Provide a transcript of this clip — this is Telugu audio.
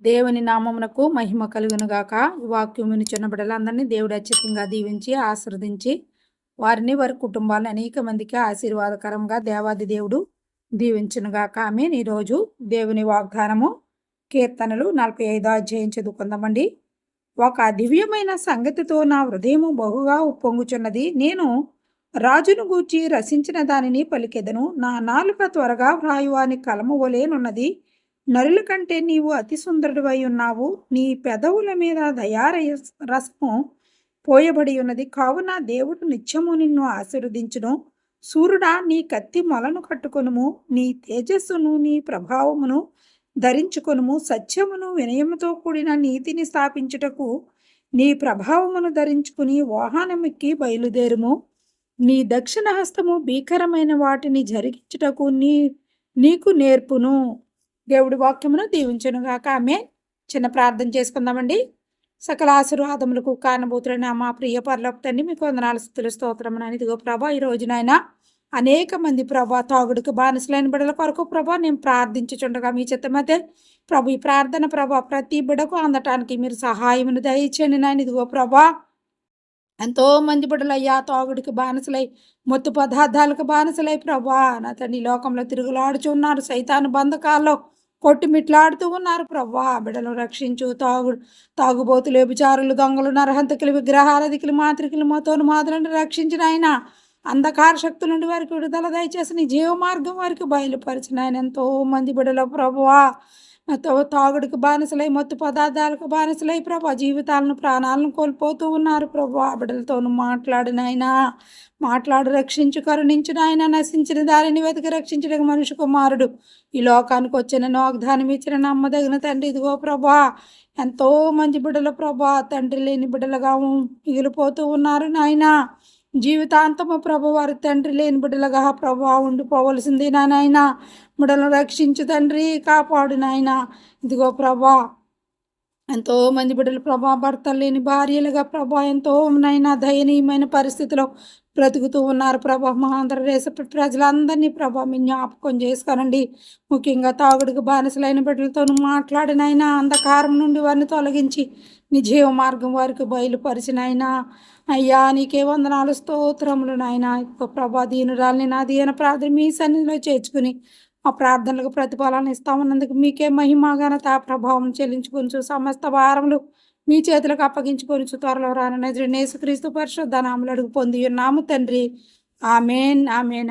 దేవుని నామమునకు మహిమ కలుగును గాక. ఈ వాక్యం వినుచున్న బిడ్డలందరినీ దేవుడు అత్యధికంగా దీవించి ఆశీర్వదించి వారిని వారి కుటుంబాలను అనేక మందికి ఆశీర్వాదకరంగా దేవాది దేవుడు దీవించును గాక. ఆమేన్. ఈరోజు దేవుని వాగ్దానము కీర్తనలు 45వ అధ్యాయం చదువుకుందామండి. ఒక దివ్యమైన సంగతితో నా హృదయము బహుగా ఉప్పొంగుచున్నది. నేను రాజును గూర్చి రచించిన దానిని పలికెదను. నా నాలుక త్వరగా వ్రాయువాని కలము వలెనున్నది. నరుల కంటే నీవు అతి సుందరుడివై ఉన్నావు. నీ పెదవుల మీద రసము పోయబడి ఉన్నది. కావున దేవుడు నిత్యము నిన్ను ఆశీర్వదించును. సూర్యుడా, నీ కత్తి మొలను కట్టుకొనుము. నీ తేజస్సును నీ ప్రభావమును ధరించుకొనుము. సత్యమును వినయముతో కూడిన నీతిని స్థాపించుటకు నీ ప్రభావమును ధరించుకుని వాహనమెక్కి బయలుదేరుము. నీ దక్షిణ హస్తము భీకరమైన వాటిని జరిగించుటకు నీకు నేర్పును. దేవుడి వాక్యమును దీవించునుగాక. ఆమె చిన్న ప్రార్థన చేసుకుందామండి. సకల ఆశీర్వాదములకు కారణభూతులైన మా ప్రియ పరలోక తండ్రి, మీకు వందనాలు స్తుతులు స్తోత్రములు. ఇదిగో ప్రభా, ఈ రోజునైనా అనేక మంది ప్రభా తాగుడుకు బానిసలైన బిడ్డల కొరకు ప్రభా నేను ప్రార్థించుచుండగా మీ చిత్తమైతే ప్రభు ఈ ప్రార్థన ప్రభా ప్రతి బిడ్డకు అందటానికి మీరు సహాయమును దయచేయండి నాయన. ఇదిగో ప్రభా, ఎంతో మంది బిడ్డలు అయ్యా తాగుడికి బానిసలై మత్తు పదార్థాలకు బానిసలై ప్రభా నా తండ్రి లోకంలో తిరుగులాడుచున్నారు. సైతాను బంధకాల్లో కొట్టుమిట్లాడుతూ ఉన్నారు ప్రభా. బిడ్డలు రక్షించు. తాగుబోతులు, వ్యభిచారులు, దొంగలు, నరహంతకులు, విగ్రహారాధికులు, మాంత్రికులు, మతోను మాదులను రక్షించిన ఆయన అంధకార శక్తుల నుండి వారికి విడుదల దయచేసి నీ జీవ మార్గం వారికి బయలుపరిచిన ఆయన ఎంతో మంది బిడ్డలు ప్రభువా తాగుడికి బానిసలై మత్తు పదార్థాలకు బానిసలై ప్రభా జీవితాలను ప్రాణాలను కోల్పోతూ ఉన్నారు ప్రభా. బిడ్డలతోనూ మాట్లాడినైనా మాట్లాడు రక్షించు కరుణించిన ఆయన నశించిన దారిని వెతికి రక్షించడానికి మనిషి కుమారుడు ఈ లోకానికి వచ్చిన వాగ్దానం ఇచ్చిన నమ్మదగిన తండ్రి. ఇదిగో ప్రభా, ఎంతో మంది బిడ్డలు ప్రభా తండ్రి లేని బిడ్డలుగా మిగిలిపోతూ ఉన్నారు నాయన. జీవితాంతము ప్రభు వారి తండ్రి లేని బిడ్డలుగా ప్రభా ఉండిపోవలసింది నాయన. బిడ్డలను రక్షించు తండ్రి, కాపాడు నాయన. ఇదిగో ప్రభా, ఎంతో మంది బిడ్డలు ప్రభా భర్తలు లేని భార్యలుగా ప్రభా ఎంతో నైనా దయనీయమైన పరిస్థితిలో బ్రతుకుతూ ఉన్నారు ప్రభా. మా ఆంధ్రదేశ ప్రజలందరినీ ప్రభా మీ జ్ఞాపకం చేసుకోనండి. ముఖ్యంగా తాగుడికి బానిసలైన బిడ్డలతో మాట్లాడినైనా అంధకారం నుండి వారిని తొలగించి నీ జీవ మార్గం వారికి బయలుపరిచినైనా అయ్యా నీకే వందనాలు స్తోత్రములు నాయన. ప్రభా దీనురాల్ని నా దీన ప్రార్థన మీ సన్నిధిలో చేర్చుకుని ఆ ప్రార్థనలకు ప్రతిఫలాన్ని ఇస్తామన్నందుకు మీకే మహిమ ఘనత ప్రభావం చెల్లించుకొనిచు సమస్త భారములు మీ చేతులకు అప్పగించుకొనిచు త్వరలో రానని యేసుక్రీస్తు పరిశుద్ధ నామములో అడుగు పొంది ఉన్నాము తండ్రి. ఆమేన్, ఆమేన్.